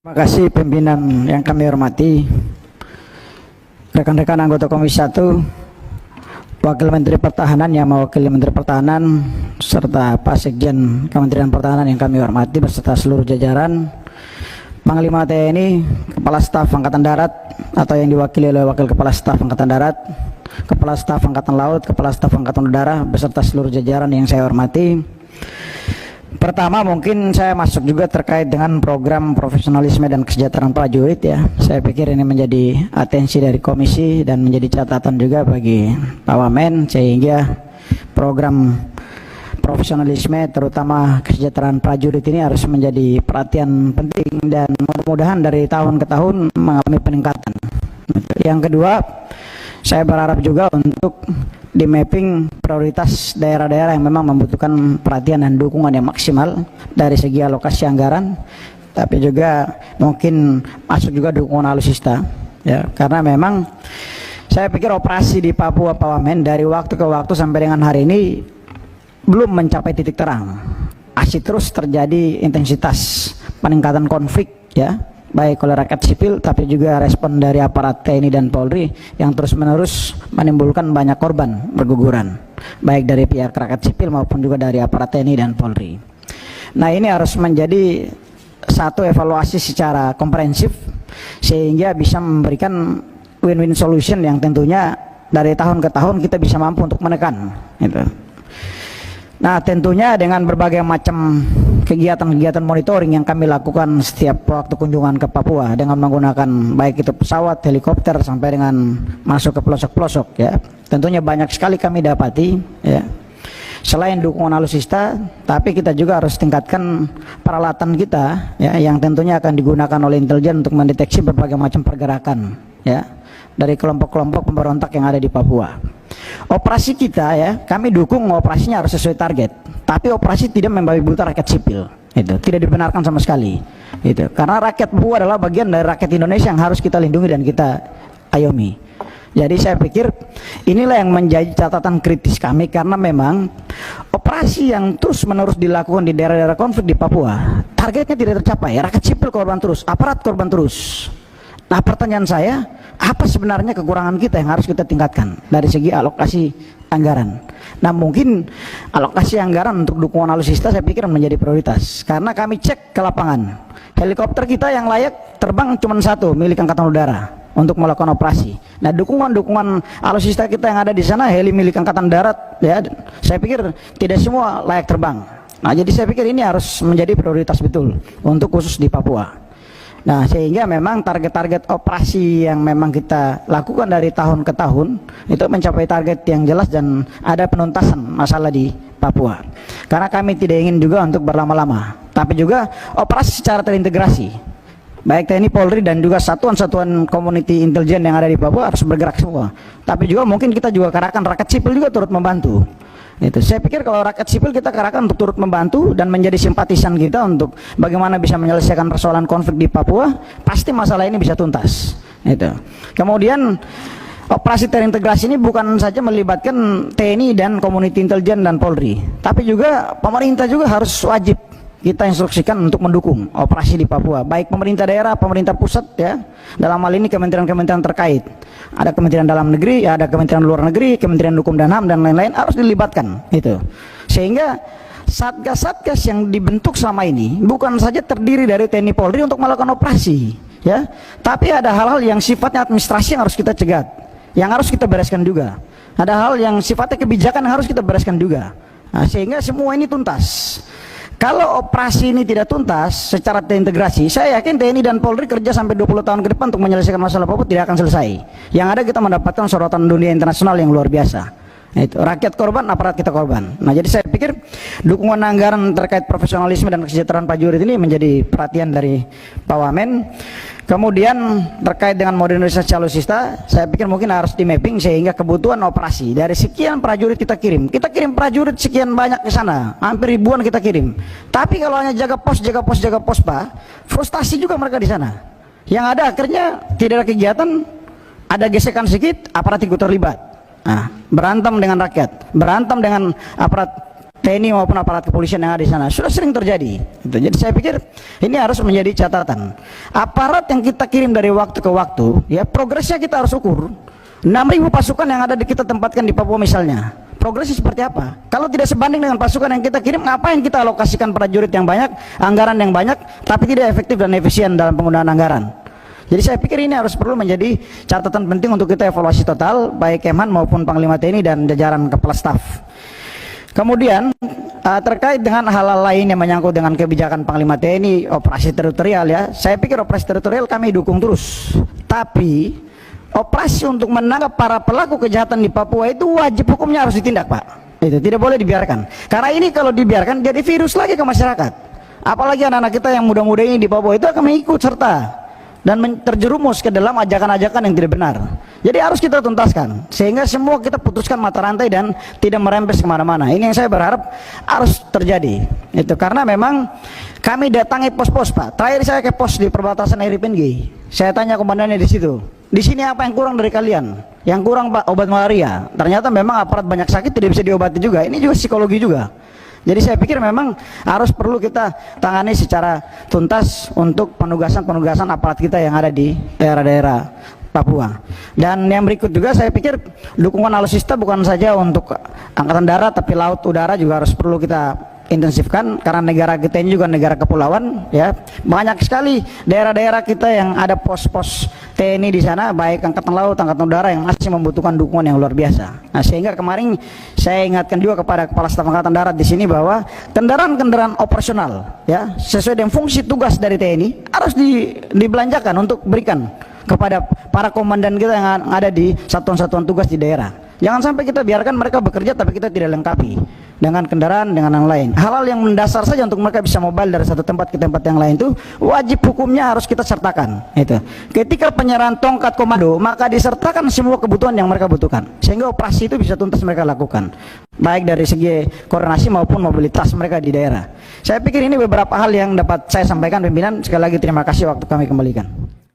Terima kasih pimpinan yang kami hormati, rekan-rekan anggota Komisi 1, Wakil Menteri Pertahanan yang mewakili Menteri Pertahanan, serta Pak Sekjen Kementerian Pertahanan yang kami hormati beserta seluruh jajaran, Panglima TNI, Kepala Staf Angkatan Darat atau yang diwakili oleh Wakil Kepala Staf Angkatan Darat, Kepala Staf Angkatan Laut, Kepala Staf Angkatan Udara beserta seluruh jajaran yang saya hormati. Pertama, mungkin saya masuk juga terkait dengan program profesionalisme dan kesejahteraan prajurit ya. Saya pikir ini menjadi atensi dari komisi dan menjadi catatan juga bagi Pak Wamen, sehingga program profesionalisme terutama kesejahteraan prajurit ini harus menjadi perhatian penting dan mudah-mudahan dari tahun ke tahun mengalami peningkatan. Yang kedua, saya berharap juga untuk di mapping prioritas daerah-daerah yang memang membutuhkan perhatian dan dukungan yang maksimal dari segi alokasi anggaran, tapi juga mungkin masuk juga dukungan alutsista ya, karena memang saya pikir operasi di Papua, Pak Wamen, dari waktu ke waktu sampai dengan hari ini belum mencapai titik terang. Masih terus terjadi intensitas peningkatan konflik ya, baik oleh rakyat sipil tapi juga respon dari aparat TNI dan Polri yang terus-menerus menimbulkan banyak korban berguguran, baik dari pihak rakyat sipil maupun juga dari aparat TNI dan Polri. Nah, ini harus menjadi satu evaluasi secara komprehensif sehingga bisa memberikan win-win solution yang tentunya dari tahun ke tahun kita bisa mampu untuk menekan gitu. Nah, tentunya dengan berbagai macam kegiatan-kegiatan monitoring yang kami lakukan setiap waktu kunjungan ke Papua dengan menggunakan baik itu pesawat, helikopter sampai dengan masuk ke pelosok-pelosok ya. Tentunya banyak sekali kami dapati ya. Selain dukungan alutsista, tapi kita juga harus tingkatkan peralatan kita ya, yang tentunya akan digunakan oleh intelijen untuk mendeteksi berbagai macam pergerakan ya dari kelompok-kelompok pemberontak yang ada di Papua. Operasi kita ya, kami dukung operasinya harus sesuai target, tapi operasi tidak membabi buta rakyat sipil, itu tidak dibenarkan sama sekali, itu karena rakyat Papua adalah bagian dari rakyat Indonesia yang harus kita lindungi dan kita ayomi. Jadi saya pikir inilah yang menjadi catatan kritis kami, karena memang operasi yang terus menerus dilakukan di daerah-daerah konflik di Papua, targetnya tidak tercapai, rakyat sipil korban terus, aparat korban terus. Nah, pertanyaan saya, apa sebenarnya kekurangan kita yang harus kita tingkatkan dari segi alokasi anggaran? Nah, mungkin alokasi anggaran untuk dukungan alutsista saya pikir menjadi prioritas, karena kami cek ke lapangan, helikopter kita yang layak terbang cuma satu milik Angkatan Udara untuk melakukan operasi. Nah, dukungan alutsista kita yang ada di sana heli milik Angkatan Darat ya, saya pikir tidak semua layak terbang. Nah, jadi saya pikir ini harus menjadi prioritas betul untuk khusus di Papua. Nah, sehingga memang target-target operasi yang memang kita lakukan dari tahun ke tahun itu mencapai target yang jelas dan ada penuntasan masalah di Papua. Karena kami tidak ingin juga untuk berlama-lama, tapi juga operasi secara terintegrasi, baik TNI, Polri dan juga satuan-satuan community intelijen yang ada di Papua harus bergerak semua. Tapi juga mungkin kita juga kerahkan rakyat sipil juga turut membantu. Itu saya pikir kalau rakyat sipil kita kerahkan untuk turut membantu dan menjadi simpatisan kita untuk bagaimana bisa menyelesaikan persoalan konflik di Papua, pasti masalah ini bisa tuntas. Itu. Kemudian operasi terintegrasi ini bukan saja melibatkan TNI dan komuniti intelijen dan Polri, tapi juga pemerintah juga harus wajib kita instruksikan untuk mendukung operasi di Papua, baik pemerintah daerah, pemerintah pusat ya, dalam hal ini kementerian-kementerian terkait. Ada Kementerian Dalam Negeri, ada Kementerian Luar Negeri, Kementerian Hukum dan HAM dan lain-lain harus dilibatkan itu. Sehingga satgas-satgas yang dibentuk selama ini bukan saja terdiri dari TNI Polri untuk melakukan operasi ya, tapi ada hal-hal yang sifatnya administrasi yang harus kita cegat, yang harus kita bereskan juga. Ada hal yang sifatnya kebijakan yang harus kita bereskan juga. Nah, sehingga semua ini tuntas. Kalau operasi ini tidak tuntas secara terintegrasi, saya yakin TNI dan Polri kerja sampai 20 tahun ke depan untuk menyelesaikan masalah Papua tidak akan selesai. Yang ada kita mendapatkan sorotan dunia internasional yang luar biasa. Itu rakyat korban, aparat kita korban. Nah, jadi saya pikir dukungan anggaran terkait profesionalisme dan kesejahteraan prajurit ini menjadi perhatian dari Pak Wamen. Kemudian terkait dengan modernisasi alutsista, saya pikir mungkin harus di mapping sehingga kebutuhan operasi dari sekian prajurit kita kirim prajurit sekian banyak ke sana, hampir ribuan kita kirim. Tapi kalau hanya jaga pos Pak, frustasi juga mereka di sana. Yang ada akhirnya tidak ada kegiatan, ada gesekan sedikit, aparat ikut terlibat. Nah, berantem dengan rakyat, berantem dengan aparat TNI maupun aparat kepolisian yang ada di sana. Sudah sering terjadi. Gitu. Jadi saya pikir ini harus menjadi catatan. Aparat yang kita kirim dari waktu ke waktu, ya progresnya kita harus ukur. 6.000 pasukan yang ada di kita tempatkan di Papua misalnya, progresnya seperti apa? Kalau tidak sebanding dengan pasukan yang kita kirim, ngapain kita alokasikan prajurit yang banyak, anggaran yang banyak, tapi tidak efektif dan efisien dalam penggunaan anggaran? Jadi saya pikir ini harus perlu menjadi catatan penting untuk kita evaluasi total, baik Kemhan maupun Panglima TNI dan jajaran Kepala Staf. Kemudian terkait dengan hal-hal lain yang menyangkut dengan kebijakan Panglima TNI, operasi teritorial, ya, saya pikir operasi teritorial kami dukung terus. Tapi operasi untuk menangkap para pelaku kejahatan di Papua itu wajib hukumnya harus ditindak, Pak. Itu tidak boleh dibiarkan. Karena ini kalau dibiarkan jadi virus lagi ke masyarakat. Apalagi anak-anak kita yang muda-muda ini di Papua itu akan mengikut serta dan terjerumus ke dalam ajakan-ajakan yang tidak benar. Jadi harus kita tuntaskan sehingga semua kita putuskan mata rantai dan tidak merembes kemana-mana. Ini yang saya berharap harus terjadi. Itu karena memang kami datangi pos-pos, Pak. Terakhir saya ke pos di perbatasan Eri Pengi. Saya tanya komandannya di situ. Di sini apa yang kurang dari kalian? Yang kurang, Pak, obat malaria. Ternyata memang aparat banyak sakit tidak bisa diobati juga. Ini juga psikologi juga. Jadi saya pikir memang harus perlu kita tangani secara tuntas untuk penugasan-penugasan aparat kita yang ada di daerah-daerah Papua. Dan yang berikut juga saya pikir dukungan alutsista bukan saja untuk angkatan darat, tapi laut, udara juga harus perlu kita intensifkan karena negara kita ini juga negara kepulauan, ya. Banyak sekali daerah-daerah kita yang ada pos-pos TNI di sana, baik angkatan laut, angkatan udara yang masih membutuhkan dukungan yang luar biasa. Nah, sehingga kemarin saya ingatkan juga kepada Kepala Staf Angkatan Darat di sini bahwa kendaraan-kendaraan operasional, ya, sesuai dengan fungsi tugas dari TNI harus dibelanjakan untuk berikan kepada para komandan kita yang ada di satuan-satuan tugas di daerah. Jangan sampai kita biarkan mereka bekerja tapi kita tidak lengkapi dengan kendaraan, dengan yang lain. Hal-hal yang mendasar saja untuk mereka bisa mobile dari satu tempat ke tempat yang lain itu wajib hukumnya harus kita sertakan. Itu. Ketika penyerahan tongkat komando, maka disertakan semua kebutuhan yang mereka butuhkan. Sehingga operasi itu bisa tuntas mereka lakukan. Baik dari segi koordinasi maupun mobilitas mereka di daerah. Saya pikir ini beberapa hal yang dapat saya sampaikan pimpinan. Sekali lagi terima kasih waktu kami kembalikan.